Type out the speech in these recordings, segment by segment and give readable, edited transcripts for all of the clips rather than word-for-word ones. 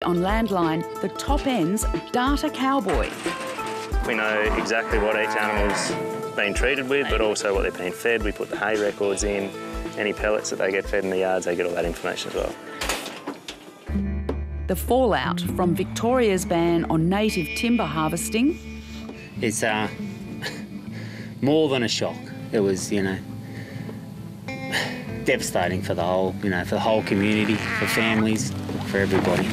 On Landline, the top end's data cowboy. We know exactly what each animal's been treated with, but also what they've been fed. We put the hay records in, any pellets that they get fed in the yards, they get all that information as well. The fallout from Victoria's ban on native timber harvesting. It's more than a shock. It was, devastating for the whole community, for families, for everybody.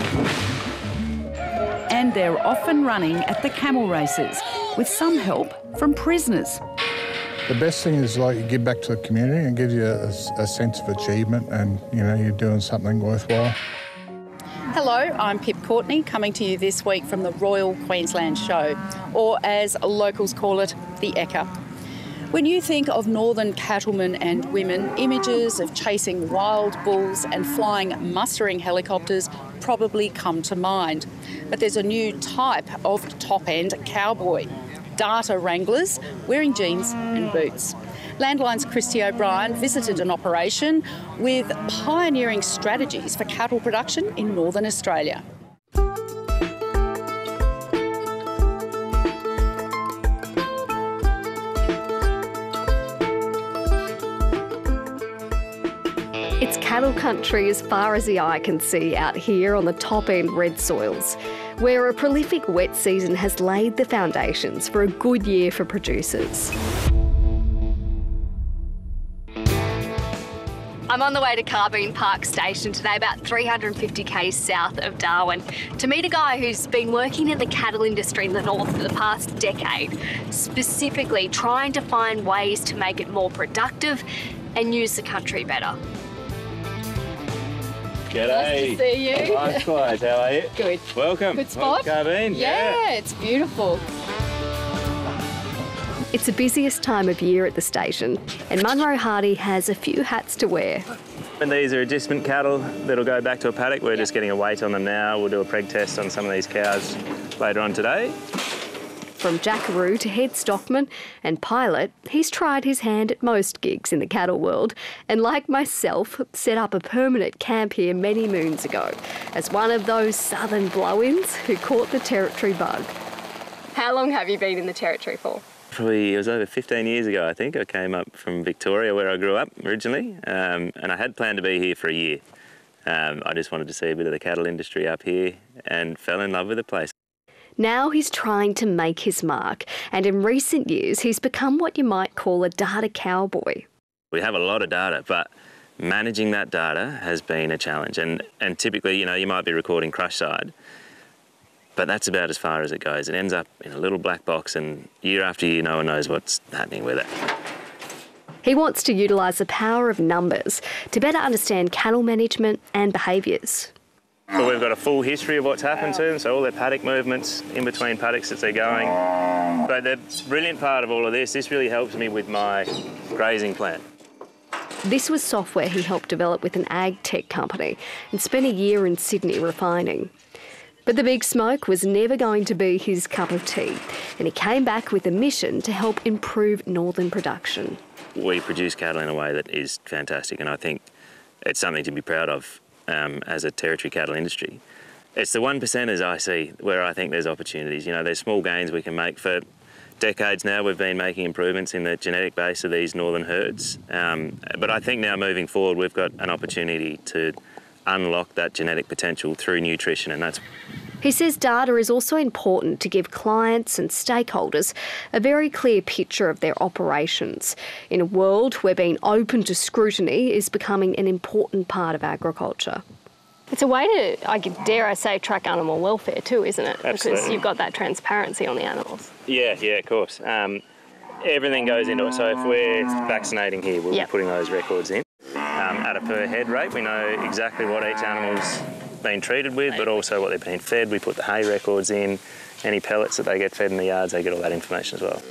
And they're off and running at the camel races, with some help from prisoners. The best thing is you give back to the community and gives you a sense of achievement and, you're doing something worthwhile. Hello, I'm Pip Courtney, coming to you this week from the Royal Queensland Show, or as locals call it, the Ekka. When you think of northern cattlemen and women, images of chasing wild bulls and flying mustering helicopters probably come to mind. But there's a new type of top-end cowboy, data wranglers wearing jeans and boots. Landline's Christy O'Brien visited an operation with pioneering strategies for cattle production in northern Australia. It's cattle country as far as the eye can see out here on the top-end red soils, where a prolific wet season has laid the foundations for a good year for producers. I'm on the way to Carbine Park Station today, about 350 k's south of Darwin, to meet a guy who's been working in the cattle industry in the north for the past decade, specifically trying to find ways to make it more productive and use the country better. G'day. Nice to see you. Likewise, how are you? Good. Welcome. Good spot? Carbine. Yeah, it's beautiful. It's the busiest time of year at the station, and Munro Hardy has a few hats to wear. And these are adjustment cattle that'll go back to a paddock. We're just getting a weight on them now. We'll do a preg test on some of these cows later on today. From jackaroo to head stockman and pilot, he's tried his hand at most gigs in the cattle world, and like myself, set up a permanent camp here many moons ago, as one of those southern blow-ins who caught the territory bug. How long have you been in the territory for? Probably, it was over 15 years ago, I think. I came up from Victoria, where I grew up originally, and I had planned to be here for a year. I just wanted to see a bit of the cattle industry up here and fell in love with the place. Now he's trying to make his mark, and in recent years he's become what you might call a data cowboy. We have a lot of data, but managing that data has been a challenge. And typically, you might be recording crush side, but that's about as far as it goes. It ends up in a little black box, and year after year, no one knows what's happening with it. He wants to utilise the power of numbers to better understand cattle management and behaviours. But we've got a full history of what's happened to them, so all their paddock movements in between paddocks as they're going. But the brilliant part of all of this really helps me with my grazing plan. This was software he helped develop with an ag tech company and spent a year in Sydney refining. But the big smoke was never going to be his cup of tea, and he came back with a mission to help improve northern production. We produce cattle in a way that is fantastic, and I think it's something to be proud of. As a territory cattle industry. It's the 1%ers I see where I think there's opportunities. There's small gains we can make. For decades now we've been making improvements in the genetic base of these northern herds. But I think now moving forward we've got an opportunity to unlock that genetic potential through nutrition, and that's... He says data is also important to give clients and stakeholders a very clear picture of their operations in a world where being open to scrutiny is becoming an important part of agriculture. It's a way to, dare I say, track animal welfare too, isn't it? Absolutely. Because you've got that transparency on the animals. Yeah, of course. Everything goes into it. So if we're vaccinating here, we'll be putting those records in. At a per head rate, we know exactly what each animal's been treated with, but also what they've been fed. We put the hay records in, any pellets that they get fed in the yards, they get all that information as well.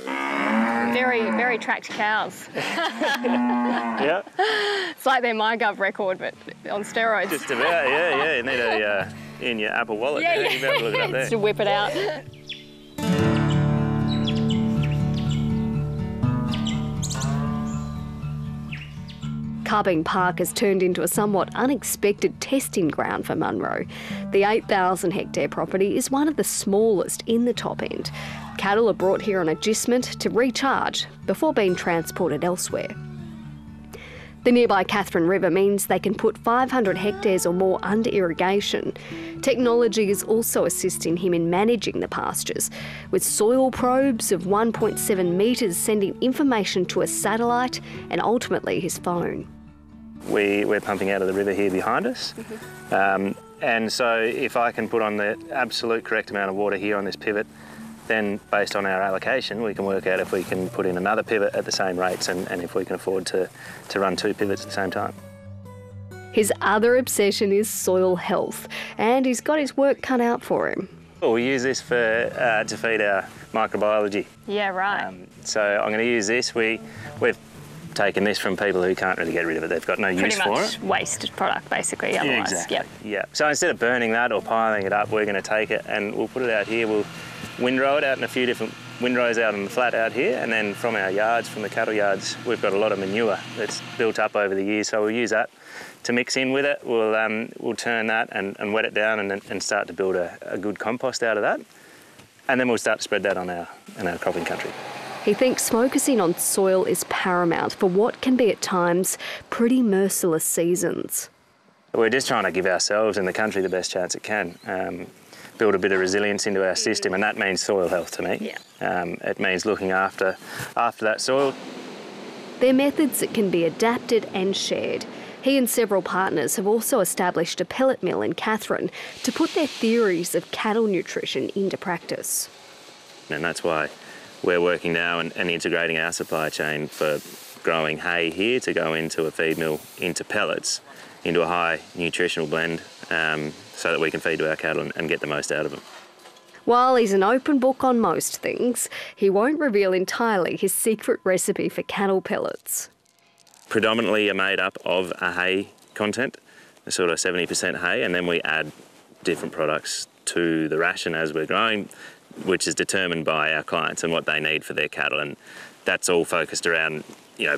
Very, very tracked cows. Yeah. It's like their MyGov record, but on steroids. Just about, yeah. You need a in your Apple Wallet. Yeah. You better look it up there. Just to whip it out. Carbine Park has turned into a somewhat unexpected testing ground for Munro. The 8,000 hectare property is one of the smallest in the top end. Cattle are brought here on agistment to recharge before being transported elsewhere. The nearby Katherine River means they can put 500 hectares or more under irrigation. Technology is also assisting him in managing the pastures, with soil probes of 1.7 metres sending information to a satellite and ultimately his phone. We're pumping out of the river here behind us. And so if I can put on the absolute correct amount of water here on this pivot, then based on our allocation, we can work out if we can put in another pivot at the same rates and if we can afford to run 2 pivots at the same time. His other obsession is soil health, and he's got his work cut out for him. Well, we use this to feed our microbiology. Yeah, right. So I'm going to use this. We've taken this from people who can't really get rid of it. They've got no use for it. Pretty much wasted product, basically, otherwise. Yeah, exactly. Yep. Yeah. So instead of burning that or piling it up, we're going to take it and we'll put it out here. We'll windrow it out in a few different windrows out on the flat out here, and then from our yards, from the cattle yards, we've got a lot of manure that's built up over the years, so we'll use that to mix in with it. We'll turn that and wet it down and start to build a good compost out of that, and then we'll start to spread that on our cropping country. He thinks focusing on soil is paramount for what can be at times pretty merciless seasons. We're just trying to give ourselves and the country the best chance it can. Build a bit of resilience into our system, and that means soil health to me. Yeah. It means looking after that soil. They're methods that can be adapted and shared. He and several partners have also established a pellet mill in Katherine to put their theories of cattle nutrition into practice. And that's why we're working now and integrating our supply chain for growing hay here to go into a feed mill, into pellets, into a high nutritional blend, so that we can feed to our cattle and get the most out of them. While he's an open book on most things, he won't reveal entirely his secret recipe for cattle pellets. Predominantly are made up of a hay content, a sort of 70% hay, and then we add different products to the ration as we're growing, which is determined by our clients and what they need for their cattle, and that's all focused around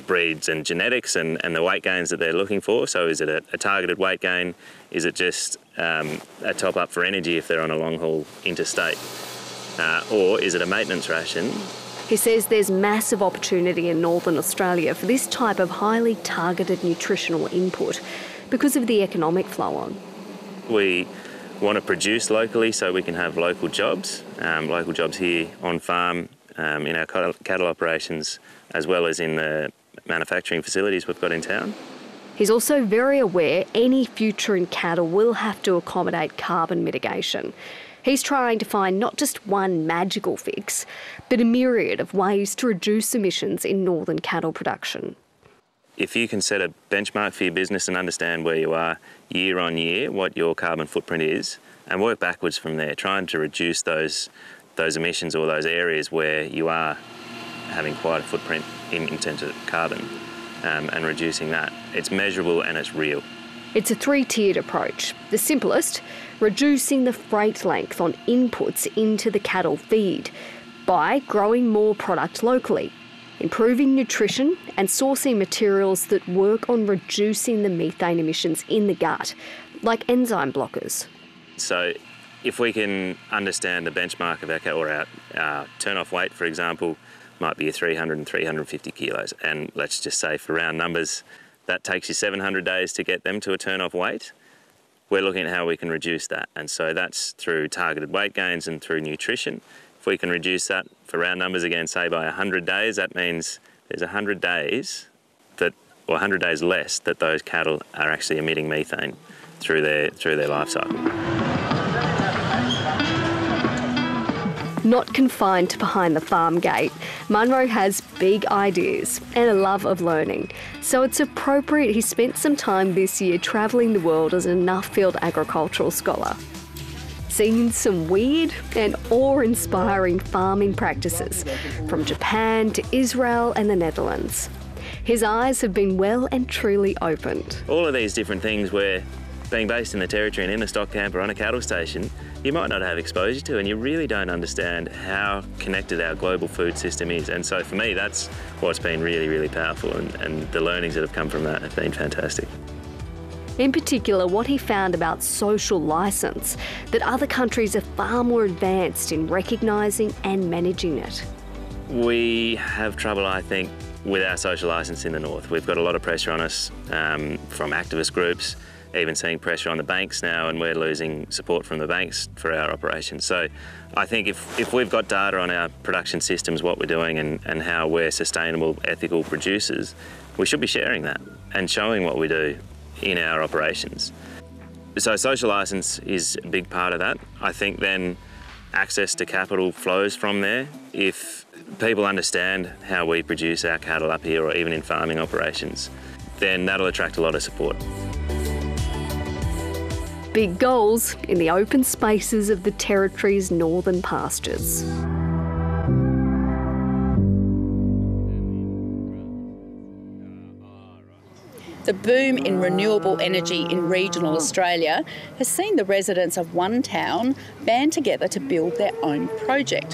breeds and genetics and the weight gains that they're looking for. So is it a targeted weight gain? Is it just a top up for energy if they're on a long haul interstate? Or is it a maintenance ration? He says there's massive opportunity in Northern Australia for this type of highly targeted nutritional input because of the economic flow on. We want to produce locally so we can have local jobs here on farm, in our cattle operations, as well as in the manufacturing facilities we've got in town. He's also very aware any future in cattle will have to accommodate carbon mitigation. He's trying to find not just one magical fix, but a myriad of ways to reduce emissions in northern cattle production. If you can set a benchmark for your business and understand where you are year on year, what your carbon footprint is, and work backwards from there, trying to reduce those emissions or those areas where you are having quite a footprint in terms of carbon, and reducing that. It's measurable and it's real. It's a 3-tiered approach. The simplest, reducing the freight length on inputs into the cattle feed by growing more product locally, improving nutrition and sourcing materials that work on reducing the methane emissions in the gut, like enzyme blockers. So if we can understand the benchmark of our cattle, or our turn-off weight, for example, might be 300 and 350 kilos, and let's just say for round numbers, that takes you 700 days to get them to a turn-off weight. We're looking at how we can reduce that, and so that's through targeted weight gains and through nutrition. If we can reduce that for round numbers again, say by 100 days, that means there's 100 days or 100 days less that those cattle are actually emitting methane through their life cycle. Not confined to behind the farm gate, Munro has big ideas and a love of learning. So it's appropriate he spent some time this year travelling the world as an Nuffield agricultural scholar, seeing some weird and awe-inspiring farming practices from Japan to Israel and the Netherlands. His eyes have been well and truly opened. All of these different things where being based in the territory and in a stock camp or on a cattle station, you might not have exposure to, and you really don't understand how connected our global food system is. And so for me, that's what's been really, really powerful, and the learnings that have come from that have been fantastic. In particular, what he found about social licence, that other countries are far more advanced in recognising and managing it. We have trouble, I think, with our social licence in the north. We've got a lot of pressure on us from activist groups, even seeing pressure on the banks now, and we're losing support from the banks for our operations. So I think if we've got data on our production systems, what we're doing and how we're sustainable, ethical producers, we should be sharing that and showing what we do in our operations. So social licence is a big part of that. I think then access to capital flows from there. If people understand how we produce our cattle up here, or even in farming operations, then that'll attract a lot of support. Big goals in the open spaces of the Territory's northern pastures. The boom in renewable energy in regional Australia has seen the residents of one town band together to build their own project.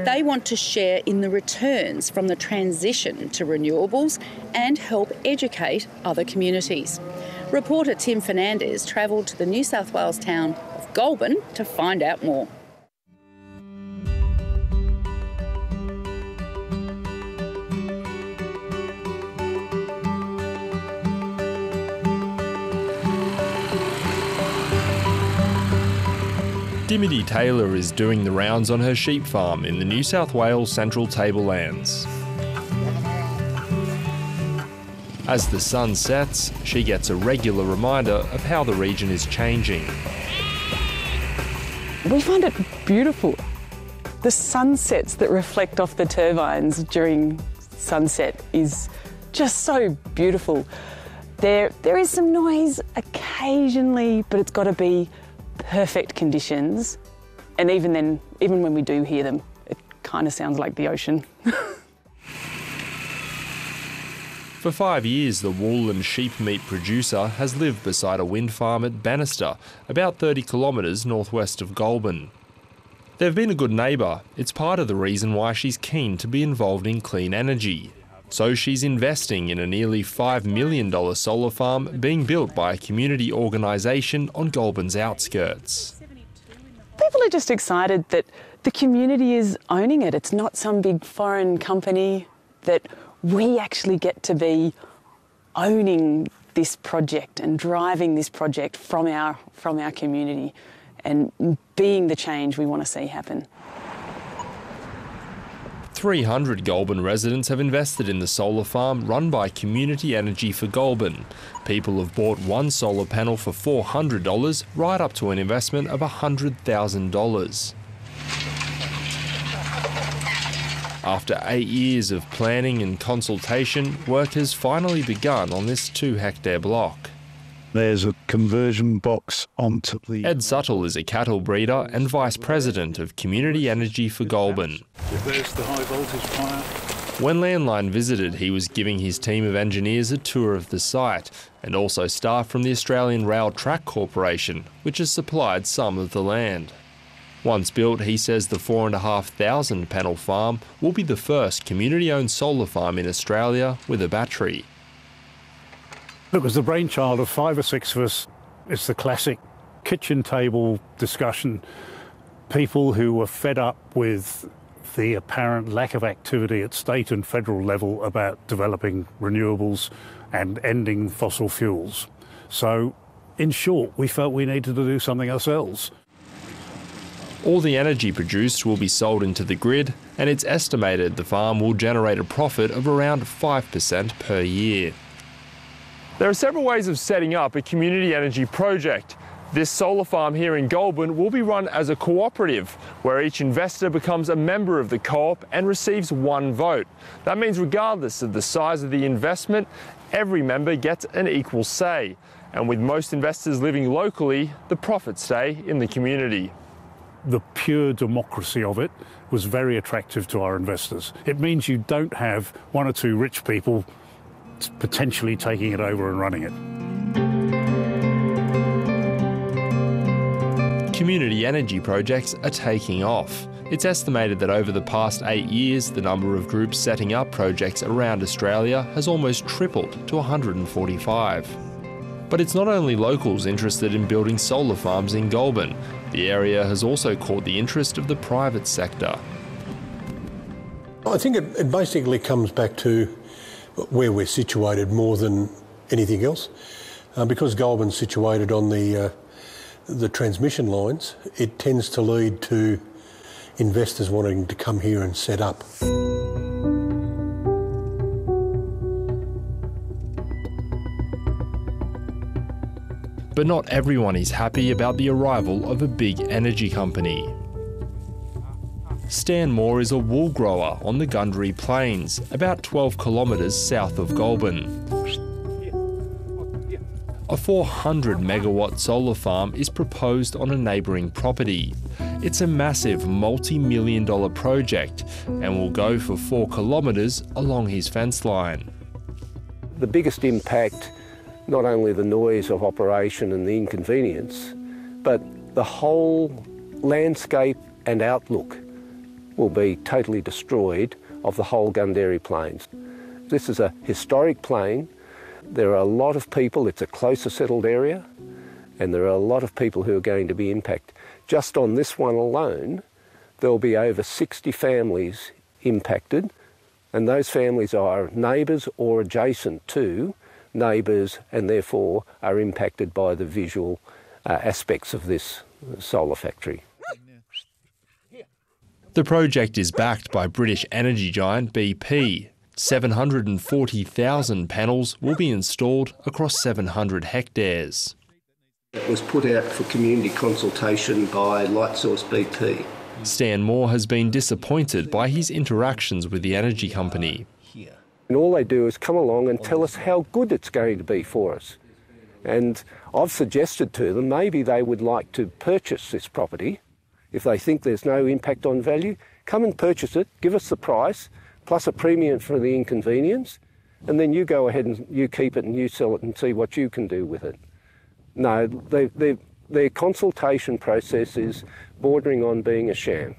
They want to share in the returns from the transition to renewables and help educate other communities. Reporter Tim Fernandez travelled to the New South Wales town of Goulburn to find out more. Dimity Taylor is doing the rounds on her sheep farm in the New South Wales Central Tablelands. As the sun sets, she gets a regular reminder of how the region is changing. We find it beautiful. The sunsets that reflect off the turbines during sunset is just so beautiful. There is some noise occasionally, but it's got to be perfect conditions, and even then, even when we do hear them, it kind of sounds like the ocean. For 5 years, the wool and sheep meat producer has lived beside a wind farm at Bannister, about 30 kilometres northwest of Goulburn. They've been a good neighbour. It's part of the reason why she's keen to be involved in clean energy. So she's investing in a nearly $5 million solar farm being built by a community organisation on Goulburn's outskirts. People are just excited that the community is owning it. It's not some big foreign company, that we actually get to be owning this project and driving this project from our community and being the change we want to see happen. 300 Goulburn residents have invested in the solar farm run by Community Energy for Goulburn. People have bought one solar panel for $400, right up to an investment of $100,000. After 8 years of planning and consultation, work has finally begun on this 2-hectare block. There's a conversion box onto the... Ed Suttle is a cattle breeder and Vice President of Community Energy for Goulburn. There's the high voltage wire. When Landline visited, he was giving his team of engineers a tour of the site, and also staff from the Australian Rail Track Corporation, which has supplied some of the land. Once built, he says the 4,500 panel farm will be the first community-owned solar farm in Australia with a battery. It was the brainchild of 5 or 6 of us. It's the classic kitchen table discussion. People who were fed up with the apparent lack of activity at state and federal level about developing renewables and ending fossil fuels. So, in short, we felt we needed to do something ourselves. All the energy produced will be sold into the grid, and it's estimated the farm will generate a profit of around 5% per year. There are several ways of setting up a community energy project. This solar farm here in Goulburn will be run as a cooperative, where each investor becomes a member of the co-op and receives one vote. That means regardless of the size of the investment, every member gets an equal say. And with most investors living locally, the profits stay in the community. The pure democracy of it was very attractive to our investors. It means you don't have 1 or 2 rich people potentially taking it over and running it. Community energy projects are taking off. It's estimated that over the past 8 years, the number of groups setting up projects around Australia has almost tripled to 145. But it's not only locals interested in building solar farms in Goulburn. The area has also caught the interest of the private sector. I think it basically comes back to where we're situated more than anything else. Because Goulburn's situated on the transmission lines, it tends to lead to investors wanting to come here and set up. But not everyone is happy about the arrival of a big energy company. Stan Moore is a wool grower on the Gundry Plains, about 12 kilometres south of Goulburn. A 400 megawatt solar farm is proposed on a neighbouring property. It's a massive multi-million-dollar project and will go for 4 kilometres along his fence line. The biggest impact, not only the noise of operation and the inconvenience, but the whole landscape and outlook will be totally destroyed of the whole Gundry Plains. This is a historic plain. There are a lot of people, it's a closer settled area, and there are a lot of people who are going to be impacted. Just on this one alone, there'll be over 60 families impacted, and those families are neighbours or adjacent to neighbours and therefore are impacted by the visual aspects of this solar factory. The project is backed by British energy giant BP. 740,000 panels will be installed across 700 hectares. It was put out for community consultation by Lightsource BP. Stan Moore has been disappointed by his interactions with the energy company. And all they do is come along and tell us how good it's going to be for us. And I've suggested to them maybe they would like to purchase this property. If they think there's no impact on value, come and purchase it, give us the price, plus a premium for the inconvenience, and then you go ahead and you keep it and you sell it and see what you can do with it. No, their consultation process is bordering on being a sham.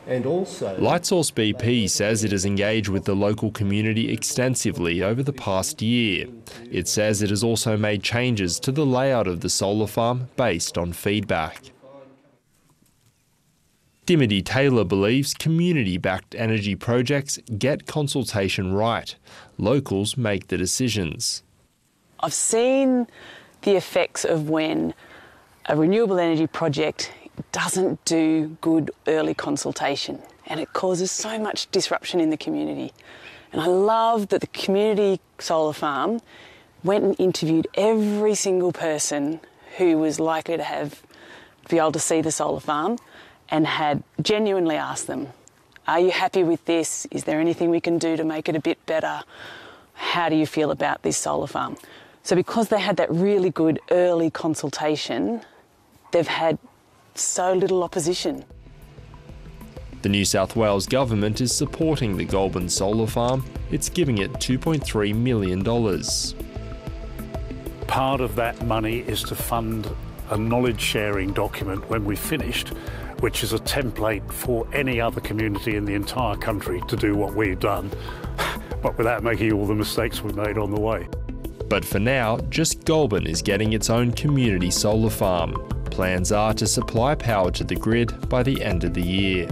And also, Lightsource BP says it has engaged with the local community extensively over the past year. It says it has also made changes to the layout of the solar farm based on feedback. Dimity Taylor believes community-backed energy projects get consultation right. Locals make the decisions. I've seen the effects of when a renewable energy project doesn't do good early consultation, and it causes so much disruption in the community. And I love that the community solar farm went and interviewed every single person who was likely to be able to see the solar farm, and had genuinely asked them, are you happy with this? Is there anything we can do to make it a bit better? How do you feel about this solar farm? So because they had that really good early consultation, they've had so little opposition. The New South Wales government is supporting the Goulburn solar farm. It's giving it $2.3 million. Part of that money is to fund a knowledge sharing document when we've finished, which is a template for any other community in the entire country to do what we've done, but without making all the mistakes we made on the way. But for now, just Goulburn is getting its own community solar farm. Plans are to supply power to the grid by the end of the year.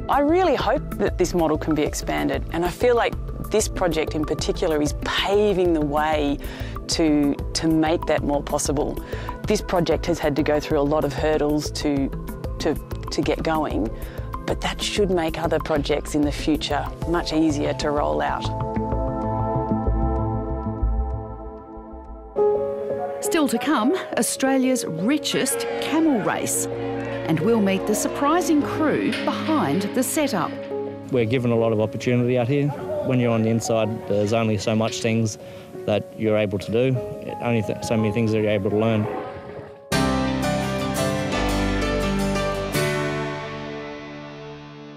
I really hope that this model can be expanded, and I feel like this project in particular is paving the way to make that more possible. This project has had to go through a lot of hurdles to get going, but that should make other projects in the future much easier to roll out. Still to come, Australia's richest camel race. And we'll meet the surprising crew behind the setup. We're given a lot of opportunity out here. When you're on the inside, there's only so much things that you're able to do, only so many things that you're able to learn.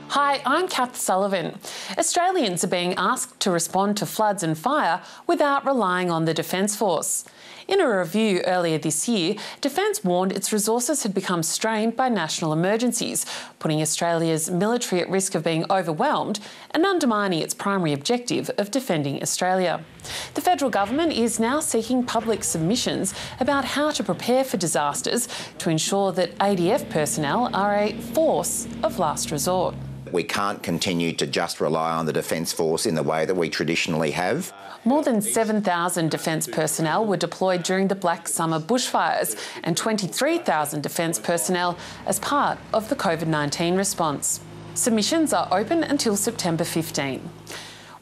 Hi, I'm Kath Sullivan. Australians are being asked to respond to floods and fire without relying on the Defence Force. In a review earlier this year, Defence warned its resources had become strained by national emergencies, putting Australia's military at risk of being overwhelmed and undermining its primary objective of defending Australia. The federal government is now seeking public submissions about how to prepare for disasters to ensure that ADF personnel are a force of last resort. We can't continue to just rely on the Defence Force in the way that we traditionally have. More than 7,000 Defence personnel were deployed during the Black Summer bushfires and 23,000 Defence personnel as part of the COVID-19 response. Submissions are open until September 15.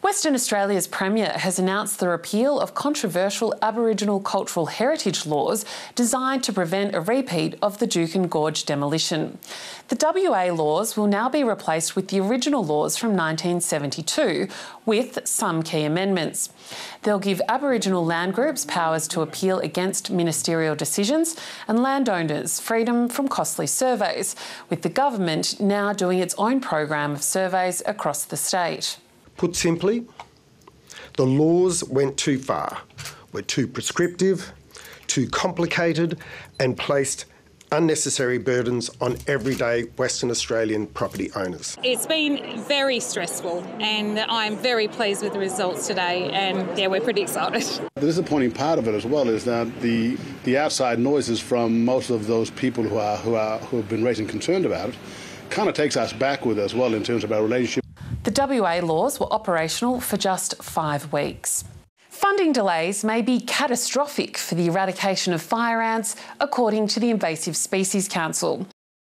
Western Australia's Premier has announced the repeal of controversial Aboriginal cultural heritage laws designed to prevent a repeat of the Juukan Gorge demolition. The WA laws will now be replaced with the original laws from 1972, with some key amendments. They'll give Aboriginal land groups powers to appeal against ministerial decisions and landowners freedom from costly surveys, with the government now doing its own program of surveys across the state. Put simply, the laws went too far, were too prescriptive, too complicated, and placed unnecessary burdens on everyday Western Australian property owners. It's been very stressful, and I'm very pleased with the results today, and yeah, we're pretty excited. The disappointing part of it as well is that the outside noises from most of those people who have been raising concern about it kind of takes us backward as well in terms of our relationship. The WA laws were operational for just 5 weeks. Funding delays may be catastrophic for the eradication of fire ants, according to the Invasive Species Council.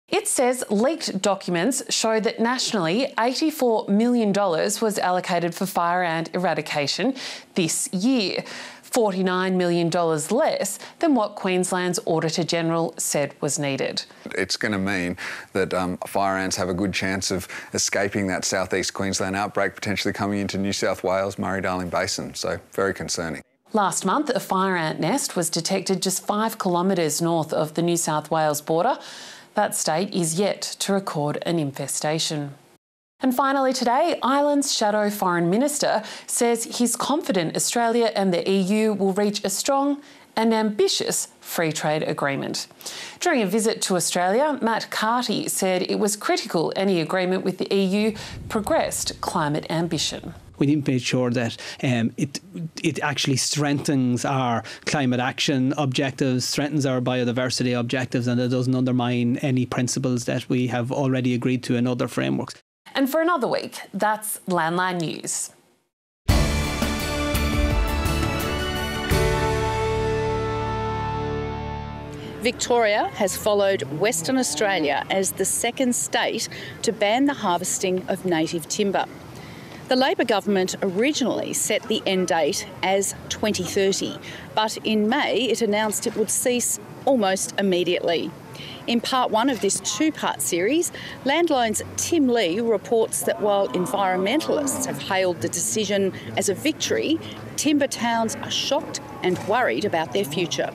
It says leaked documents show that nationally $84 million was allocated for fire ant eradication this year, $49 million less than what Queensland's Auditor-General said was needed. It's going to mean that fire ants have a good chance of escaping that southeast Queensland outbreak, potentially coming into New South Wales, Murray-Darling Basin, so very concerning. Last month, a fire ant nest was detected just 5 kilometres north of the New South Wales border. That state is yet to record an infestation. And finally today, Ireland's Shadow Foreign Minister says he's confident Australia and the EU will reach a strong and ambitious free trade agreement. During a visit to Australia, Matt Carty said it was critical any agreement with the EU progressed climate ambition. We need to make sure that it actually strengthens our climate action objectives, strengthens our biodiversity objectives, and it doesn't undermine any principles that we have already agreed to in other frameworks. And for another week, that's Landline News. Victoria has followed Western Australia as the second state to ban the harvesting of native timber. The Labor government originally set the end date as 2030, but in May it announced it would cease almost immediately. In part one of this two-part series, Landline's Tim Lee reports that while environmentalists have hailed the decision as a victory, timber towns are shocked and worried about their future.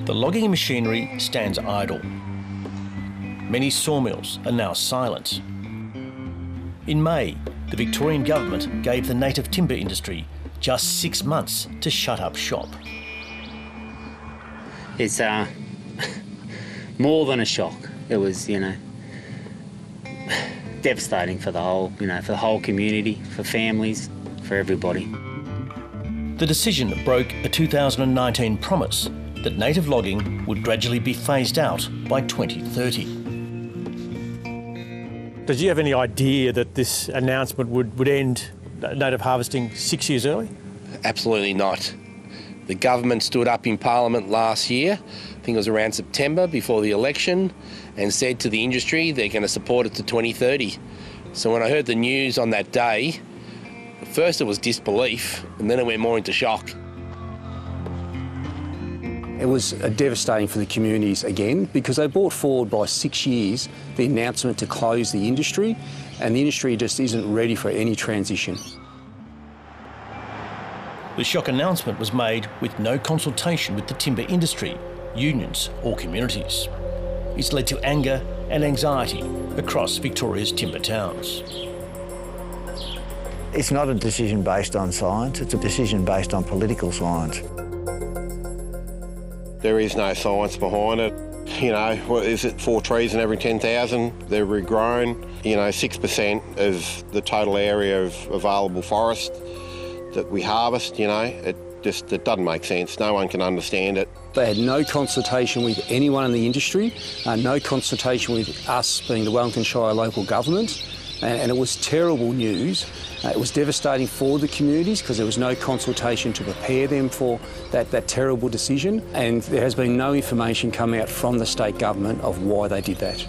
The logging machinery stands idle. Many sawmills are now silent. In May, the Victorian government gave the native timber industry just 6 months to shut up shop. It's more than a shock. It was, devastating for the whole community, for families, for everybody. The decision broke a 2019 promise that native logging would gradually be phased out by 2030. Did you have any idea that this announcement would end native harvesting 6 years early? Absolutely not. The government stood up in Parliament last year, I think it was around September before the election, and said to the industry they're going to support it to 2030. So when I heard the news on that day, at first it was disbelief, and then it went more into shock. It was devastating for the communities again because they brought forward by 6 years the announcement to close the industry, and the industry just isn't ready for any transition. The shock announcement was made with no consultation with the timber industry, unions or communities. It's led to anger and anxiety across Victoria's timber towns. It's not a decision based on science, it's a decision based on political science. There is no science behind it. You know, what is it, 4 trees in every 10,000? They're regrown. You know, 6% of the total area of available forest that we harvest, you know, it doesn't make sense. No one can understand it. They had no consultation with anyone in the industry, no consultation with us being the Wellington Shire local government, and it was terrible news. It was devastating for the communities because there was no consultation to prepare them for that terrible decision, and there has been no information come out from the state government of why they did that.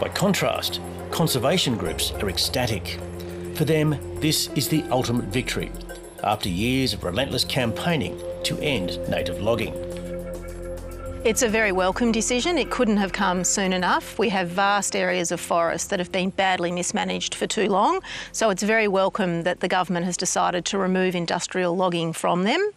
By contrast, conservation groups are ecstatic. For them, this is the ultimate victory, after years of relentless campaigning to end native logging. It's a very welcome decision. It couldn't have come soon enough. We have vast areas of forest that have been badly mismanaged for too long, so it's very welcome that the government has decided to remove industrial logging from them.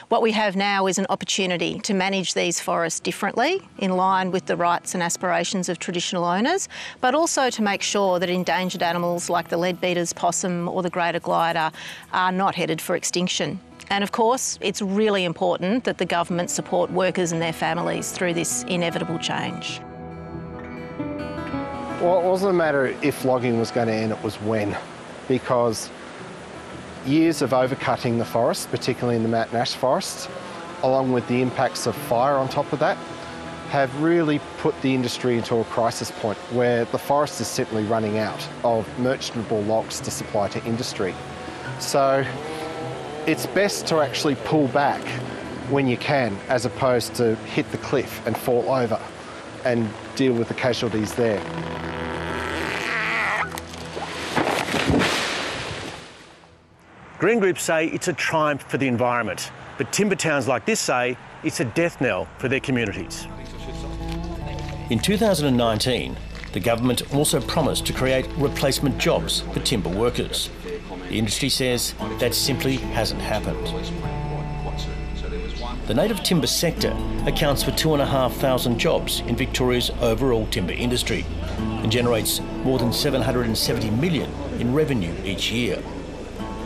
What we have now is an opportunity to manage these forests differently, in line with the rights and aspirations of traditional owners, but also to make sure that endangered animals like the leadbeater's possum or the greater glider are not headed for extinction. And of course, it's really important that the government support workers and their families through this inevitable change. Well, it wasn't a matter if logging was going to end, it was when. Because years of overcutting the forest, particularly in the mountain ash forests, along with the impacts of fire on top of that, have really put the industry into a crisis point where the forest is simply running out of merchantable logs to supply to industry. So it's best to actually pull back when you can, as opposed to hit the cliff and fall over and deal with the casualties there. Green groups say it's a triumph for the environment, but timber towns like this say it's a death knell for their communities. In 2019, the government also promised to create replacement jobs for timber workers. The industry says that simply hasn't happened. The native timber sector accounts for 2,500 jobs in Victoria's overall timber industry and generates more than $770 million in revenue each year.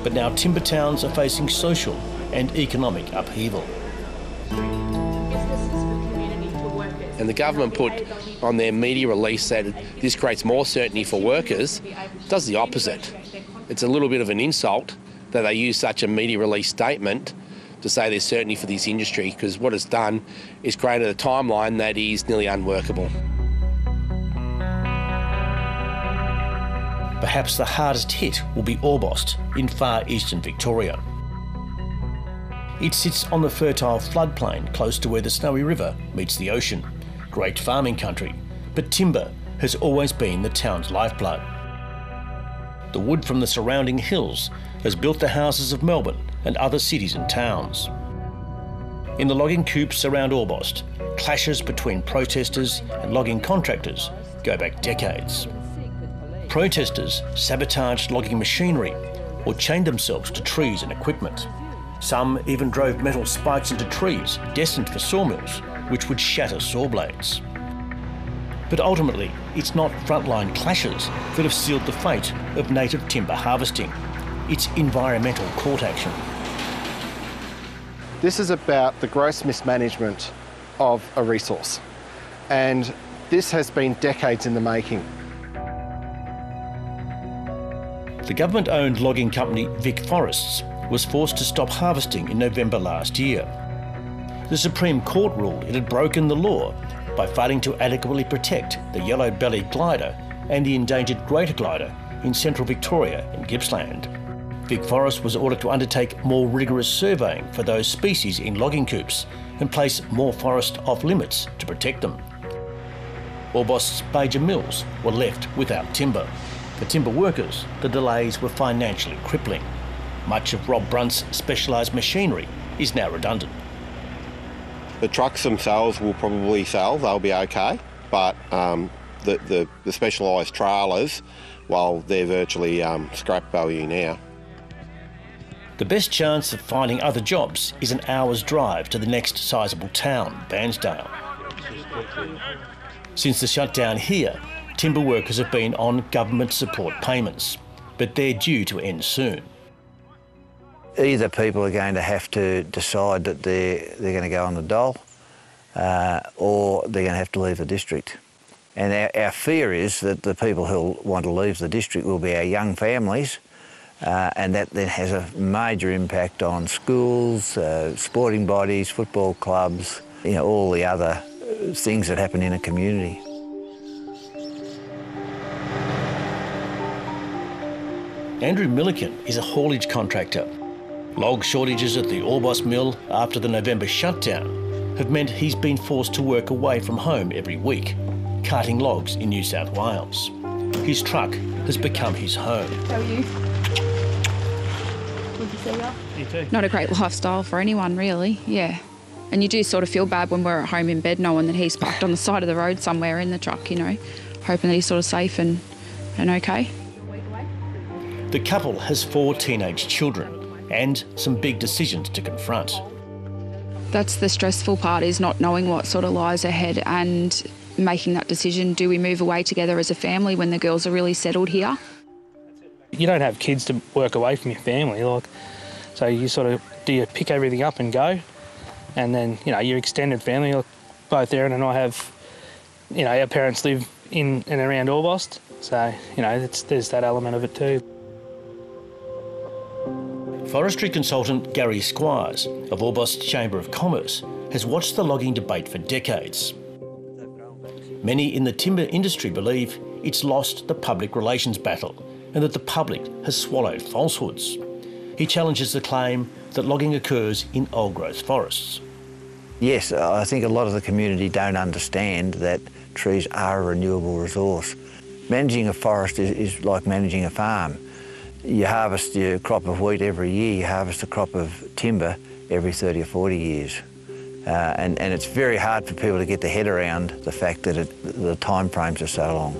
But now timber towns are facing social and economic upheaval. And the government put on their media release that this creates more certainty for workers. It does the opposite. It's a little bit of an insult that they use such a media release statement to say there's certainty for this industry, because what it's done is created a timeline that is nearly unworkable. Perhaps the hardest hit will be Orbost in far eastern Victoria. It sits on the fertile floodplain close to where the Snowy River meets the ocean. Great farming country, but timber has always been the town's lifeblood. The wood from the surrounding hills has built the houses of Melbourne and other cities and towns. In the logging coups around Orbost, clashes between protesters and logging contractors go back decades. Protesters sabotaged logging machinery or chained themselves to trees and equipment. Some even drove metal spikes into trees destined for sawmills, which would shatter saw blades. But ultimately, it's not frontline clashes that have sealed the fate of native timber harvesting. It's environmental court action. This is about the gross mismanagement of a resource, and this has been decades in the making. The government-owned logging company Vic Forests was forced to stop harvesting in November last year. The Supreme Court ruled it had broken the law by failing to adequately protect the yellow-bellied glider and the endangered greater glider in central Victoria and Gippsland. Vic Forest was ordered to undertake more rigorous surveying for those species in logging coups and place more forest off limits to protect them. Orbost's major mills were left without timber. For timber workers, the delays were financially crippling. Much of Rob Brunt's specialised machinery is now redundant. The trucks themselves will probably sell, they'll be okay, but the specialised trailers, well, they're virtually scrap value now. The best chance of finding other jobs is an hour's drive to the next sizable town, Bairnsdale. Since the shutdown here, timber workers have been on government support payments, but they're due to end soon. Either people are going to have to decide that they're going to go on the dole, or they're going to have to leave the district. And our fear is that the people who'll want to leave the district will be our young families, and that then has a major impact on schools, sporting bodies, football clubs, you know, all the other things that happen in a community. Andrew Milliken is a haulage contractor. Log shortages at the Orbost mill after the November shutdown have meant he's been forced to work away from home every week, carting logs in New South Wales. His truck has become his home. How are you? Good to see you. You too. Not a great lifestyle for anyone, really, yeah. And you do sort of feel bad when we're at home in bed knowing that he's parked on the side of the road somewhere in the truck, you know, hoping that he's sort of safe and okay. The couple has 4 teenage children and some big decisions to confront. That's the stressful part, is not knowing what sort of lies ahead and making that decision. Do we move away together as a family when the girls are really settled here? You don't have kids to work away from your family, so you sort of, do you pick everything up and go? And then, you know, your extended family, both Erin and I have, you know, our parents live in and around Orbost, so, you know, there's that element of it too. Forestry consultant Gary Squires of Orbost Chamber of Commerce has watched the logging debate for decades. Many in the timber industry believe it's lost the public relations battle and that the public has swallowed falsehoods. He challenges the claim that logging occurs in old-growth forests. Yes, I think a lot of the community don't understand that trees are a renewable resource. Managing a forest is like managing a farm. You harvest your crop of wheat every year, you harvest a crop of timber every 30 or 40 years. And it's very hard for people to get their head around the fact that the time frames are so long.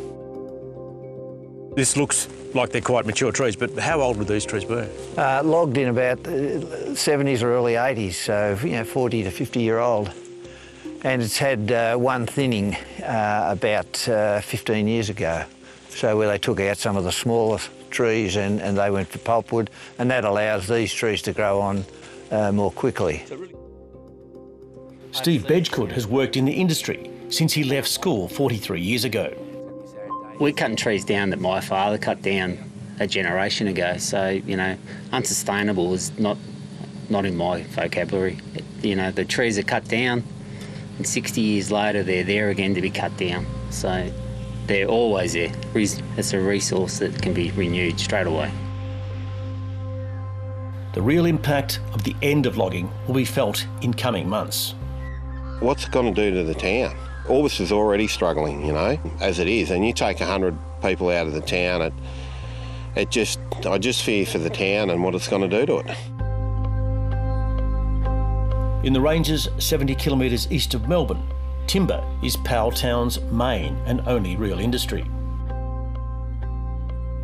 This looks like they're quite mature trees, but how old would these trees be? Logged in about 70s or early 80s, so 40 to 50-year-old. And it's had one thinning about 15 years ago. So where they took out some of the smaller trees and they went for pulpwood, and that allows these trees to grow on more quickly. Steve Bedgecourt has worked in the industry since he left school 43 years ago. We're cutting trees down that my father cut down a generation ago, so, you know, unsustainable is not in my vocabulary. The trees are cut down and 60 years later they're there again to be cut down. So they're always there. It's a resource that can be renewed straight away. The real impact of the end of logging will be felt in coming months. What's it going to do to the town? Orbost is already struggling, as it is, and you take 100 people out of the town, I just fear for the town and what it's going to do to it. In the ranges 70 kilometres east of Melbourne, timber is Powelltown's main and only real industry.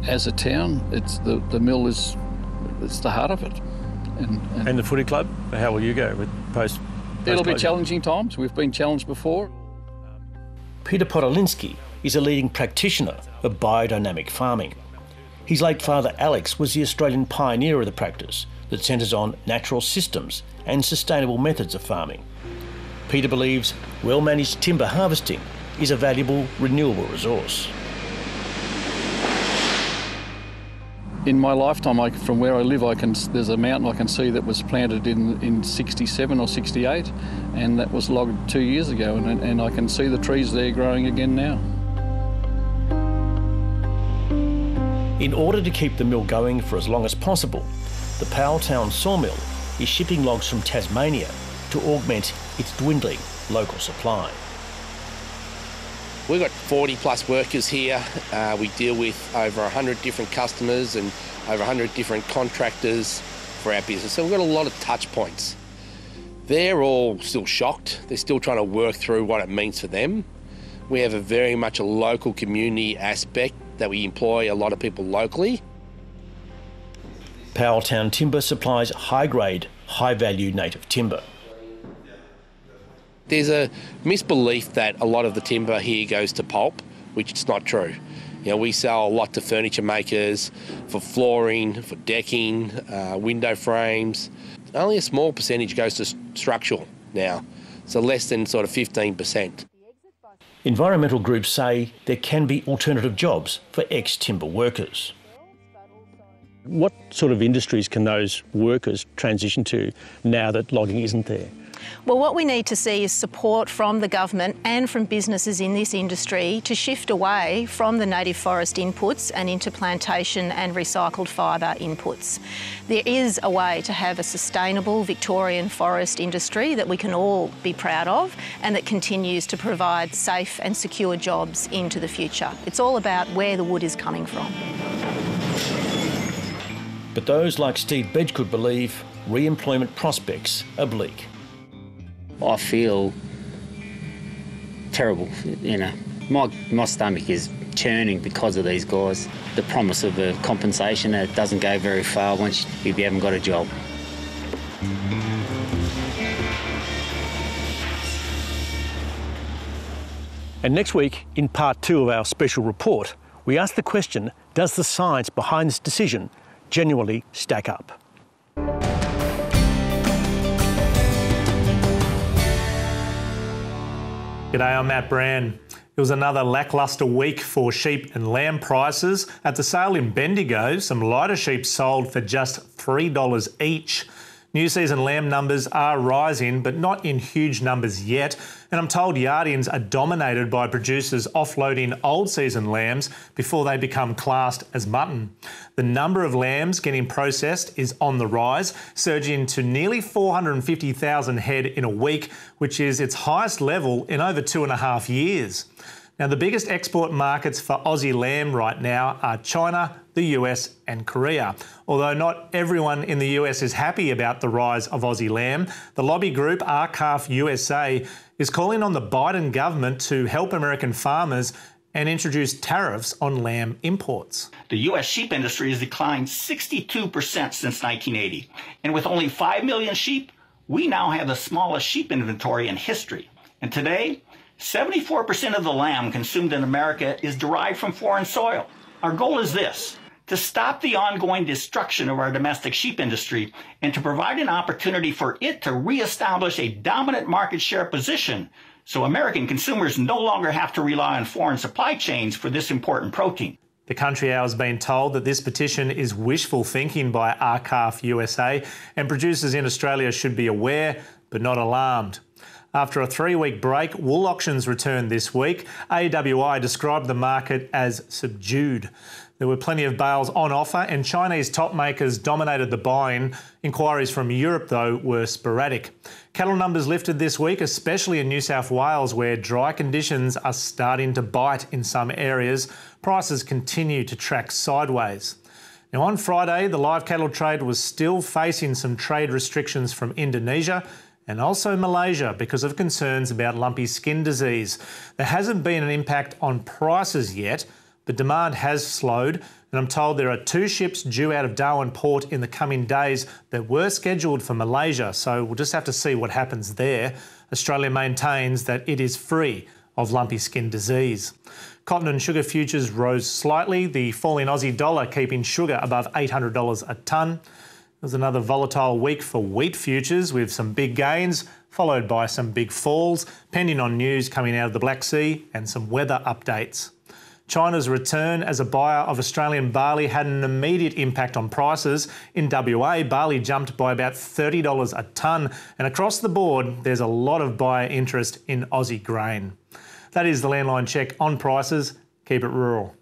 As a town, it's the mill it's the heart of it. And the footy club, how will you go with post? It'll be challenging times. We've been challenged before. Peter Podolinsky is a leading practitioner of biodynamic farming. His late father Alex was the Australian pioneer of the practice that centres on natural systems and sustainable methods of farming. Peter believes well-managed timber harvesting is a valuable renewable resource. In my lifetime, from where I live, there's a mountain I can see that was planted in 67 or 68, and that was logged 2 years ago, and I can see the trees there growing again now. In order to keep the mill going for as long as possible, the Powelltown sawmill is shipping logs from Tasmania to augment its dwindling local supply. We've got 40 plus workers here. We deal with over 100 different customers and over 100 different contractors for our business. So we've got a lot of touch points. They're all still shocked. They're still trying to work through what it means for them. We have very much a local community aspect that we employ a lot of people locally. Powelltown Timber supplies high-grade, high-value native timber. There's a misbelief that a lot of the timber here goes to pulp, which is not true. You know, we sell a lot to furniture makers, for flooring, for decking, window frames. Only a small percentage goes to structural now, so less than sort of 15%. Environmental groups say there can be alternative jobs for ex-timber workers. What sort of industries can those workers transition to now that logging isn't there? Well, what we need to see is support from the government and from businesses in this industry to shift away from the native forest inputs and into plantation and recycled fibre inputs. There is a way to have a sustainable Victorian forest industry that we can all be proud of and that continues to provide safe and secure jobs into the future. It's all about where the wood is coming from. But those like Steve Bedgood believe re-employment prospects are bleak. I feel terrible, you know. My stomach is churning because of these guys. The promise of a compensation, it doesn't go very far once you haven't got a job. And next week, in part 2 of our special report, we ask the question, does the science behind this decision genuinely stack up? G'day, I'm Matt Bran. It was another lacklustre week for sheep and lamb prices. At the sale in Bendigo, some lighter sheep sold for just $3 each. New season lamb numbers are rising, but not in huge numbers yet. And I'm told Yardians are dominated by producers offloading old season lambs before they become classed as mutton. The number of lambs getting processed is on the rise, surging to nearly 450,000 head in a week, which is its highest level in over 2.5 years. Now, the biggest export markets for Aussie lamb right now are China, the US and Korea. Although not everyone in the US is happy about the rise of Aussie lamb, the lobby group RCAF USA is calling on the Biden government to help American farmers and introduce tariffs on lamb imports. The U.S. sheep industry has declined 62% since 1980. And with only 5 million sheep, we now have the smallest sheep inventory in history. And today, 74% of the lamb consumed in America is derived from foreign soil. Our goal is this: to stop the ongoing destruction of our domestic sheep industry and to provide an opportunity for it to reestablish a dominant market share position so American consumers no longer have to rely on foreign supply chains for this important protein. The Country Hour has been told that this petition is wishful thinking by RCAF USA, and producers in Australia should be aware but not alarmed. After a 3-week break, wool auctions returned this week. AWI described the market as subdued. There were plenty of bales on offer and Chinese top makers dominated the buying. Inquiries from Europe, though, were sporadic. Cattle numbers lifted this week, especially in New South Wales, where dry conditions are starting to bite in some areas. Prices continue to track sideways. Now, on Friday, the live cattle trade was still facing some trade restrictions from Indonesia and also Malaysia because of concerns about lumpy skin disease. There hasn't been an impact on prices yet, but demand has slowed, and I'm told there are 2 ships due out of Darwin Port in the coming days that were scheduled for Malaysia, so we'll just have to see what happens there. Australia maintains that it is free of lumpy skin disease. Cotton and sugar futures rose slightly, the falling Aussie dollar keeping sugar above $800 a tonne. It was another volatile week for wheat futures with some big gains, followed by some big falls, pending on news coming out of the Black Sea and some weather updates. China's return as a buyer of Australian barley had an immediate impact on prices. In WA, barley jumped by about $30 a tonne, and across the board, there's a lot of buyer interest in Aussie grain. That is the Landline check on prices. Keep it rural.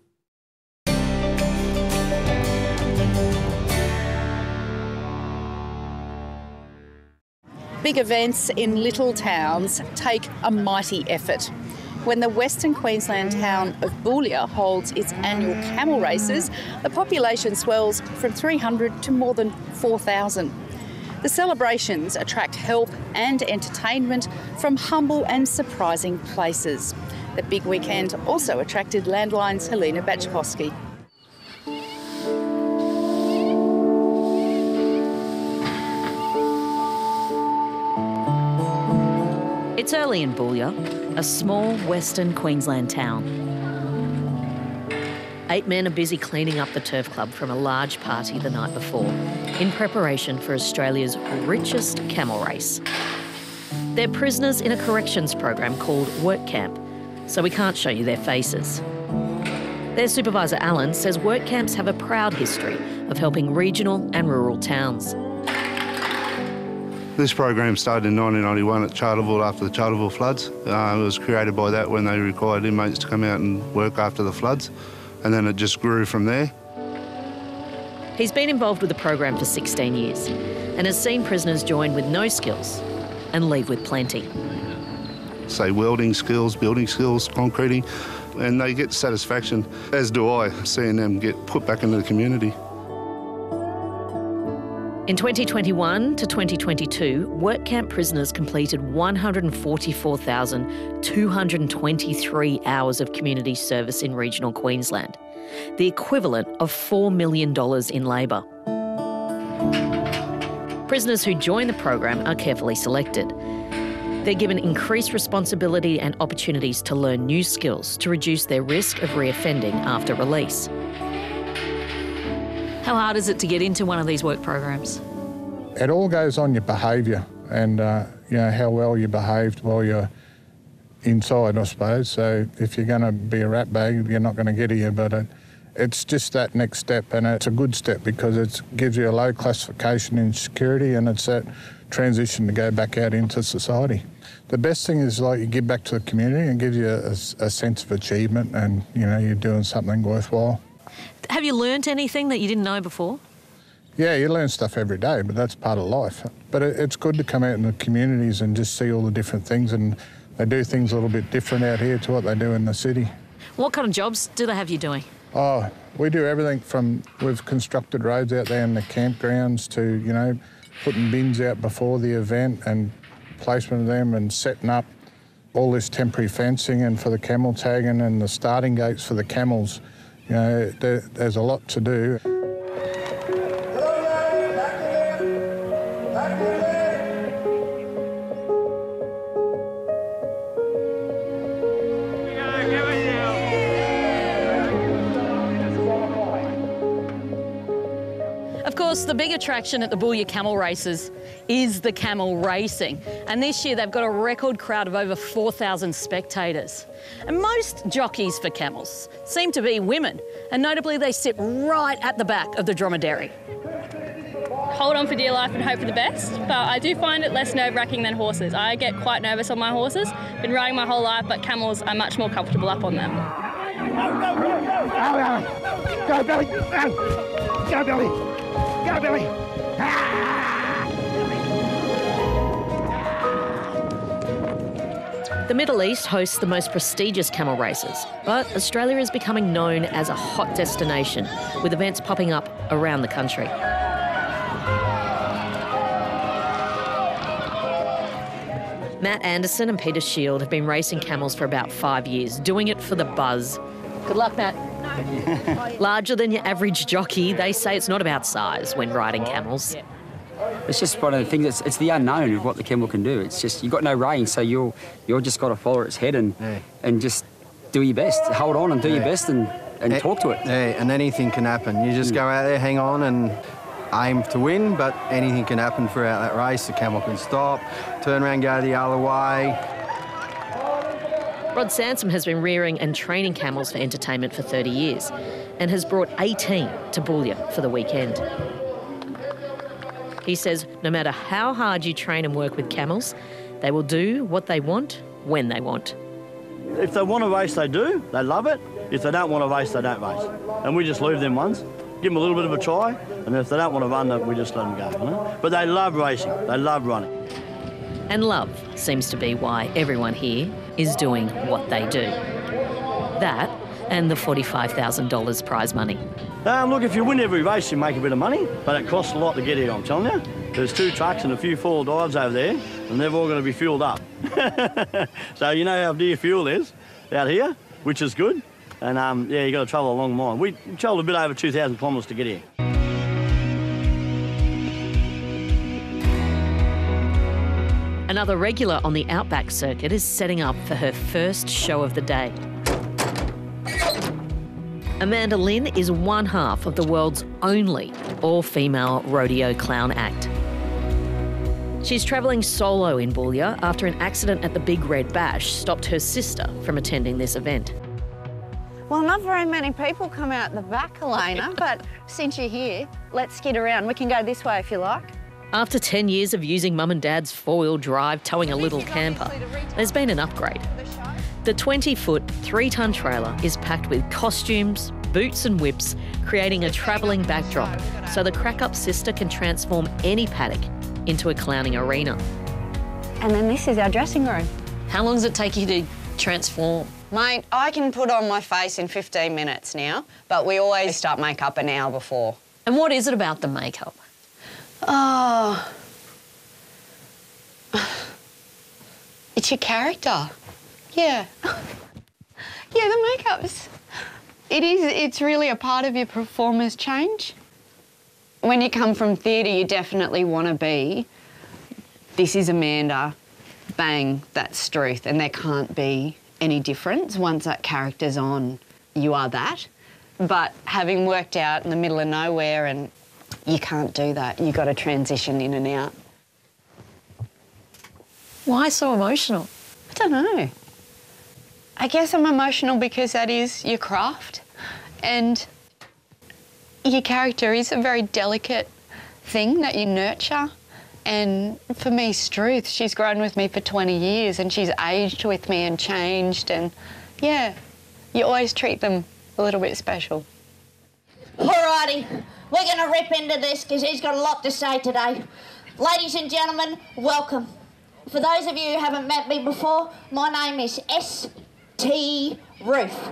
Big events in little towns take a mighty effort. When the Western Queensland town of Boulia holds its annual camel races, the population swells from 300 to more than 4,000. The celebrations attract help and entertainment from humble and surprising places. The big weekend also attracted Landline's Helena Bachkowski. It's early in Boulia, a small Western Queensland town. 8 men are busy cleaning up the turf club from a large party the night before, in preparation for Australia's richest camel race. They're prisoners in a corrections program called Work Camp, so we can't show you their faces. Their supervisor, Alan, says work camps have a proud history of helping regional and rural towns. This program started in 1991 at Charterville after the Charterville floods. It was created by that when they required inmates to come out and work after the floods, and then it just grew from there. He's been involved with the program for 16 years and has seen prisoners join with no skills and leave with plenty. Say welding skills, building skills, concreting, and they get satisfaction, as do I, seeing them get put back into the community. In 2021 to 2022, work camp prisoners completed 144,223 hours of community service in regional Queensland, the equivalent of $4 million in labour. Prisoners who join the program are carefully selected. They're given increased responsibility and opportunities to learn new skills to reduce their risk of reoffending after release. How hard is it to get into one of these work programs? It all goes on your behaviour and you know, how well you behaved while you're inside, I suppose. So if you're going to be a rat bag, you're not going to get here, but it's just that next step, and it's a good step because it gives you a low classification in security, and it's that transition to go back out into society. The best thing is like you give back to the community and gives you a sense of achievement, and you know you're doing something worthwhile. Have you learnt anything that you didn't know before? Yeah, you learn stuff every day, but that's part of life. But it's good to come out in the communities and just see all the different things, and they do things a little bit different out here to what they do in the city. What kind of jobs do they have you doing? Oh, we do everything from, we've constructed roads out there in the campgrounds to, you know, putting bins out before the event and placement of them and setting up all this temporary fencing and for the camel tagging and the starting gates for the camels. You know, there's a lot to do. Of course, the big attraction at the Boulia camel races is the camel racing. And this year they've got a record crowd of over 4,000 spectators. And most jockeys for camels seem to be women. And notably, they sit right at the back of the dromedary. Hold on for dear life and hope for the best, but I do find it less nerve-wracking than horses. I get quite nervous on my horses. Been riding my whole life, but camels are much more comfortable up on them. Go, Billy! Go, Billy! Go, Billy! The Middle East hosts the most prestigious camel races, but Australia is becoming known as a hot destination, with events popping up around the country. Matt Anderson and Peter Shield have been racing camels for about 5 years, doing it for the buzz. Good luck, Matt. Larger than your average jockey, they say it's not about size when riding camels. It's just one of the things, it's the unknown of what the camel can do. It's just, you've got no rein, so you're just got to follow its head and just do your best. Hold on and do your best and talk to it. Yeah, and anything can happen. You just go out there, hang on and aim to win, but anything can happen throughout that race. The camel can stop, turn around, go the other way. Rod Sansom has been rearing and training camels for entertainment for 30 years and has brought 18 to Boulia for the weekend. He says no matter how hard you train and work with camels, they will do what they want when they want. If they want to race, they do. They love it. If they don't want to race, they don't race. And we just leave them ones, give them a little bit of a try, and if they don't want to run, we just let them go. You know? But they love racing. They love running. And love seems to be why everyone here is doing what they do. That and the $45,000 prize money. Look, if you win every race, you make a bit of money, but it costs a lot to get here, I'm telling you. There's 2 trucks and a few 4-wheel drives over there, and they're all going to be fueled up. So you know how dear fuel is out here, which is good. And yeah, you got to travel a long mile. We travelled a bit over 2,000 kilometres to get here. Another regular on the outback circuit is setting up for her first show of the day. Amanda Lynn is one half of the world's only all-female rodeo clown act. She's travelling solo in Boulia after an accident at the Big Red Bash stopped her sister from attending this event. Well, not very many people come out the back, Elena, but since you're here, let's skid around. We can go this way if you like. After 10 years of using Mum and Dad's four-wheel drive towing a little camper, there's been an upgrade. The 20-foot, 3-tonne trailer is packed with costumes, boots and whips, creating a travelling backdrop so the crack-up sister can transform any paddock into a clowning arena. And then this is our dressing room. How long does it take you to transform? Mate, I can put on my face in 15 minutes now, but we always start makeup an hour before. And what is it about the makeup? Oh, it's your character. Yeah. Yeah, the makeup's, it's really a part of your performer's change. When you come from theatre, you definitely want to be, this is Amanda, bang, that's Struth, and there can't be any difference. Once that character's on, you are that. But having worked out in the middle of nowhere, and you can't do that. You've got to transition in and out. Why so emotional? I don't know. I guess I'm emotional because that is your craft, and your character is a very delicate thing that you nurture. And for me, Struth, she's grown with me for 20 years and she's aged with me and changed, and yeah, you always treat them a little bit special. Alrighty, we're going to rip into this because he's got a lot to say today. Ladies and gentlemen, welcome. For those of you who haven't met me before, my name is S.T. Ruth.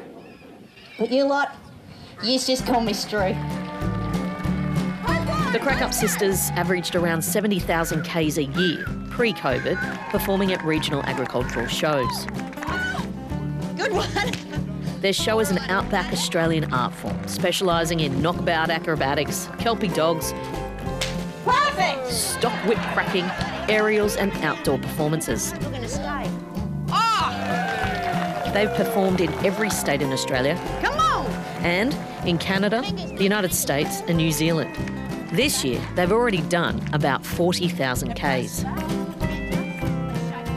But you lot, you just call me Struth. The Crack-Up Sisters averaged around 70,000 Ks a year, pre-COVID, performing at regional agricultural shows. Good one. Their show is an outback Australian art form, specialising in knockabout acrobatics, Kelpie dogs, Perfect. stock whip cracking, aerials and outdoor performances. You're going to stay. They've performed in every state in Australia. Come on. And in Canada, the United States and New Zealand. This year, they've already done about 40,000 Ks.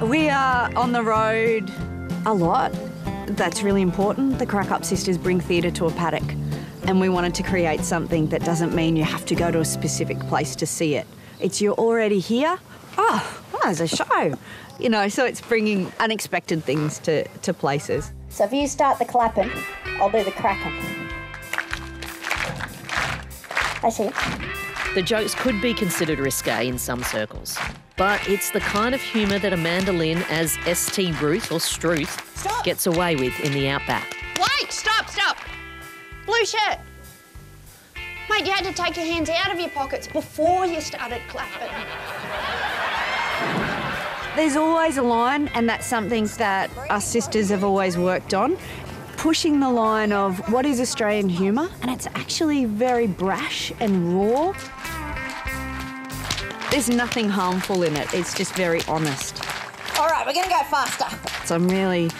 We are on the road a lot. That's really important. The Crack-Up Sisters bring theatre to a paddock, and we wanted to create something that doesn't mean you have to go to a specific place to see it. It's you're already here. Oh, there's a show. You know, so it's bringing unexpected things to places. So if you start the clapping, I'll do the cracking. I see. The jokes could be considered risque in some circles, but it's the kind of humour that Amanda Lynn as ST Ruth or Struth gets away with in the outback. Wait, stop. Blue shirt. Mate, you had to take your hands out of your pockets before you started clapping. There's always a line, and that's something that us sisters have always worked on. Pushing the line of what is Australian humour, and it's actually very brash and raw. There's nothing harmful in it, it's just very honest. All right, we're going to go faster. So I'm really,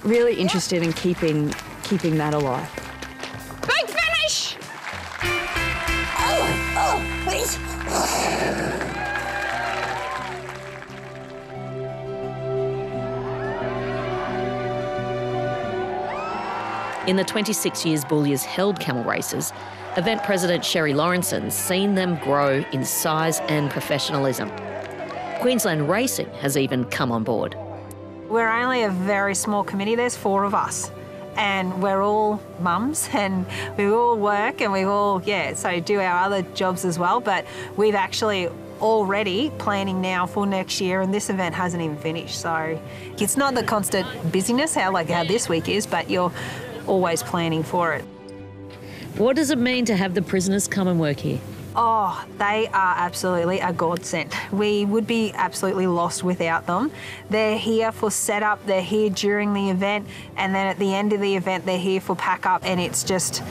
really interested in keeping that alive. Big finish! Oh, please. In the 26 years Boulia's held camel races, event president Sherry Lawrenson's seen them grow in size and professionalism. Queensland Racing has even come on board. We're only a very small committee, there's 4 of us, and we're all mums and we all work and we all, so do our other jobs as well, but we've actually already planning now for next year, and this event hasn't even finished, so it's not the constant busyness how this week is, but you're always planning for it. What does it mean to have the prisoners come and work here? Oh, they are absolutely a godsend. We would be absolutely lost without them. They're here for setup, they're here during the event, and then at the end of the event, they're here for pack up, and it's just,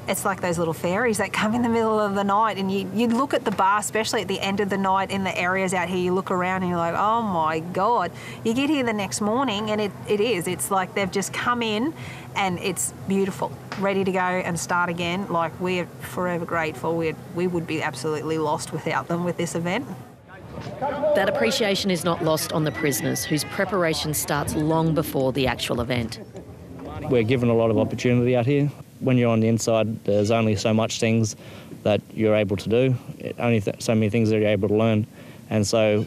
It's like those little fairies that come in the middle of the night, and you look at the bar, especially at the end of the night in the areas out here, you look around and you're like, oh my God. You get here the next morning and it's like they've just come in and it's beautiful, ready to go and start again. Like, we're forever grateful. We would be absolutely lost without them with this event. That appreciation is not lost on the prisoners, whose preparation starts long before the actual event. We're given a lot of opportunity out here. When you're on the inside, there's only so much things that you're able to do, only so many things that you're able to learn. And so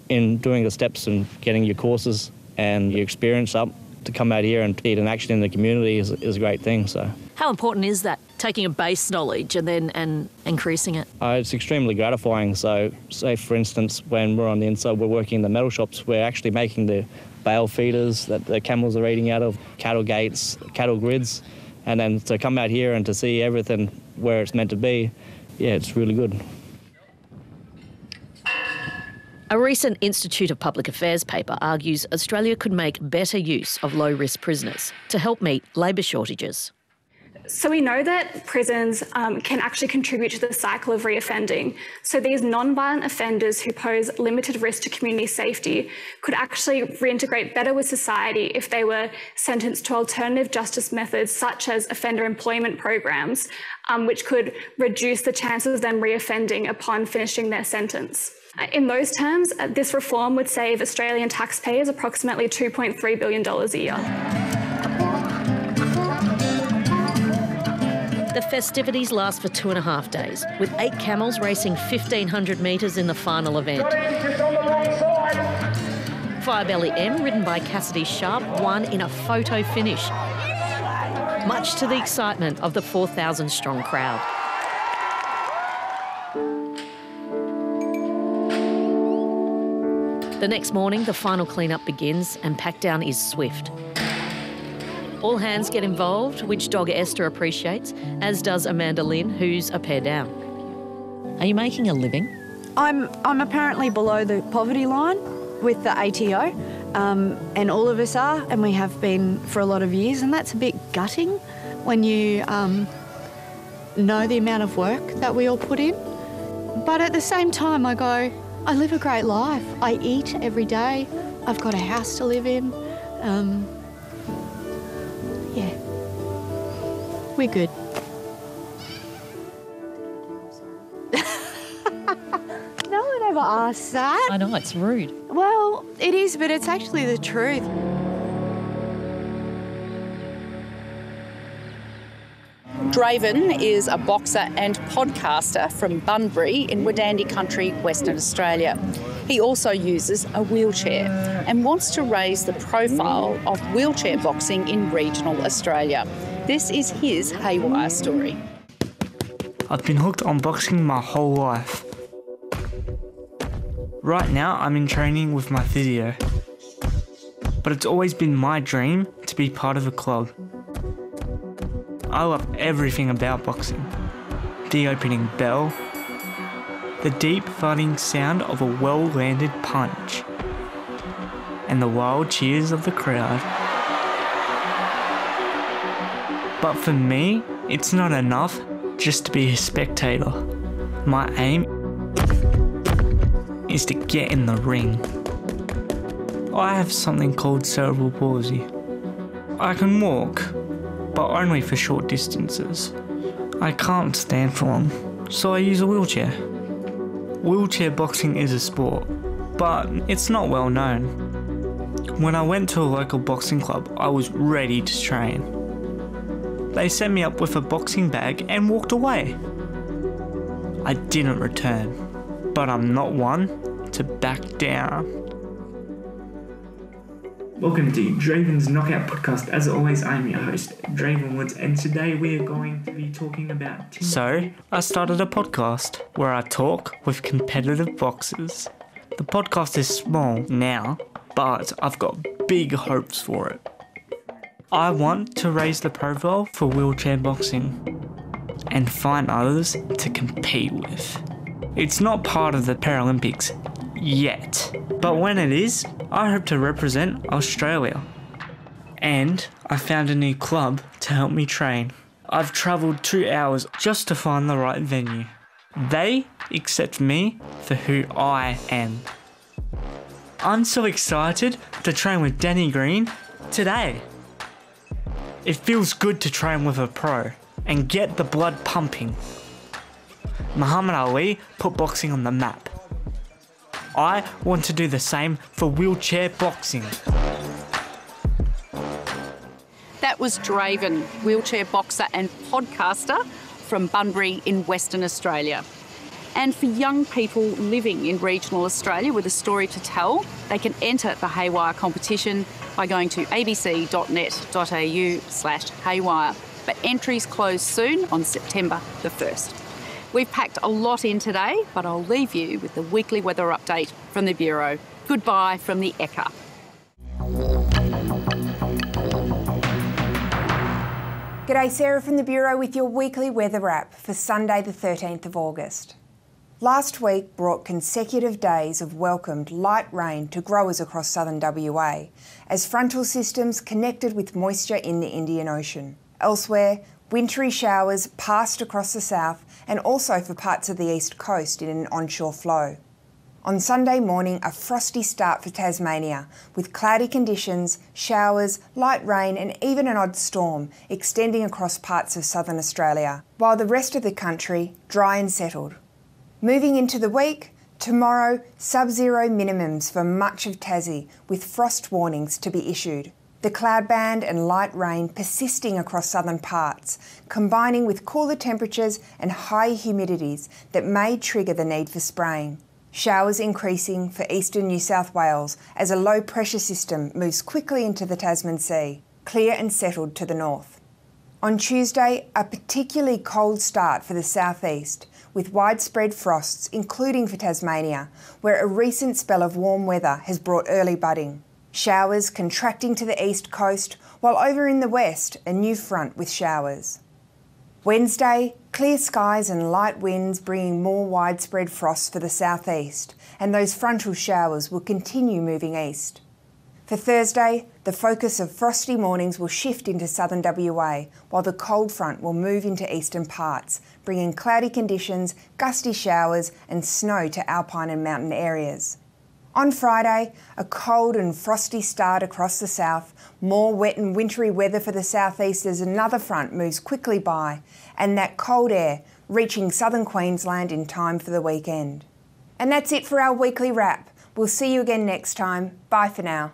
in doing the steps and getting your courses and your experience up, to come out here and be an action in the community is a great thing. So, how important is that, taking a base knowledge and then increasing it? It's extremely gratifying. So, say for instance, when we're on the inside, we're working in the metal shops, we're actually making the bale feeders that the camels are eating out of, cattle gates, cattle grids, and then to come out here and to see everything where it's meant to be, yeah, it's really good. A recent Institute of Public Affairs paper argues Australia could make better use of low-risk prisoners to help meet labour shortages. So we know that prisons can actually contribute to the cycle of reoffending. So these non-violent offenders who pose limited risk to community safety could actually reintegrate better with society if they were sentenced to alternative justice methods such as offender employment programs, which could reduce the chances of them reoffending upon finishing their sentence. In those terms, this reform would save Australian taxpayers approximately $2.3 billion a year. The festivities last for 2.5 days, with 8 camels racing 1,500 metres in the final event. Firebelly M, ridden by Cassidy Sharp, won in a photo finish, much to the excitement of the 4,000-strong crowd. The next morning, the final clean-up begins and pack-down is swift. All hands get involved, which dog Esther appreciates, as does Amanda Lynn, who's a pair down. Are you making a living? I'm apparently below the poverty line with the ATO, and all of us are, and we have been for a lot of years, and that's a bit gutting when you know the amount of work that we all put in. But at the same time, I go, I live a great life. I eat every day. I've got a house to live in. Yeah, we're good. No one ever asks that. I know, it's rude. Well, it is, but it's actually the truth. Draven is a boxer and podcaster from Bunbury in Wadandi Country, Western Australia. He also uses a wheelchair and wants to raise the profile of wheelchair boxing in regional Australia. This is his haywire story. I've been hooked on boxing my whole life. Right now I'm in training with my physio, but it's always been my dream to be part of a club. I love everything about boxing. The opening bell, the deep thudding sound of a well-landed punch, and the wild cheers of the crowd. But for me, it's not enough just to be a spectator. My aim is to get in the ring. I have something called cerebral palsy. I can walk, but only for short distances. I can't stand for long, so I use a wheelchair. Wheelchair boxing is a sport, but it's not well known. When I went to a local boxing club, I was ready to train. They set me up with a boxing bag and walked away. I didn't return, but I'm not one to back down. Welcome to Draven's Knockout Podcast. As always, I'm your host, Draven Woods, and today we are going to be talking about... So, I started a podcast where I talk with competitive boxers. The podcast is small now, but I've got big hopes for it. I want to raise the profile for wheelchair boxing and find others to compete with. It's not part of the Paralympics yet, but when it is, I hope to represent Australia. And I found a new club to help me train. I've travelled 2 hours just to find the right venue. They accept me for who I am. I'm so excited to train with Danny Green today. It feels good to train with a pro and get the blood pumping. Muhammad Ali put boxing on the map. I want to do the same for wheelchair boxing. That was Draven, wheelchair boxer and podcaster from Bunbury in Western Australia. And for young people living in regional Australia with a story to tell, they can enter the Haywire competition by going to abc.net.au/haywire. But entries close soon on September the 1st. We've packed a lot in today, but I'll leave you with the weekly weather update from the Bureau. Goodbye from the Ekka. G'day, Sarah from the Bureau with your weekly weather wrap for Sunday the 13th of August. Last week brought consecutive days of welcomed light rain to growers across southern WA as frontal systems connected with moisture in the Indian Ocean. Elsewhere, wintry showers passed across the south and also for parts of the east coast in an onshore flow. On Sunday morning, a frosty start for Tasmania, with cloudy conditions, showers, light rain and even an odd storm extending across parts of southern Australia, while the rest of the country dry and settled. Moving into the week, tomorrow sub-zero minimums for much of Tassie, with frost warnings to be issued. The cloud band and light rain persisting across southern parts, combining with cooler temperatures and high humidities that may trigger the need for spraying. Showers increasing for eastern New South Wales as a low pressure system moves quickly into the Tasman Sea, clear and settled to the north. On Tuesday, a particularly cold start for the southeast, with widespread frosts, including for Tasmania, where a recent spell of warm weather has brought early budding. Showers contracting to the east coast, while over in the west, a new front with showers. Wednesday, clear skies and light winds bringing more widespread frost for the southeast, and those frontal showers will continue moving east. For Thursday, the focus of frosty mornings will shift into southern WA, while the cold front will move into eastern parts, bringing cloudy conditions, gusty showers and snow to alpine and mountain areas. On Friday, a cold and frosty start across the south, more wet and wintry weather for the southeast as another front moves quickly by, and that cold air reaching southern Queensland in time for the weekend. And that's it for our weekly wrap. We'll see you again next time. Bye for now.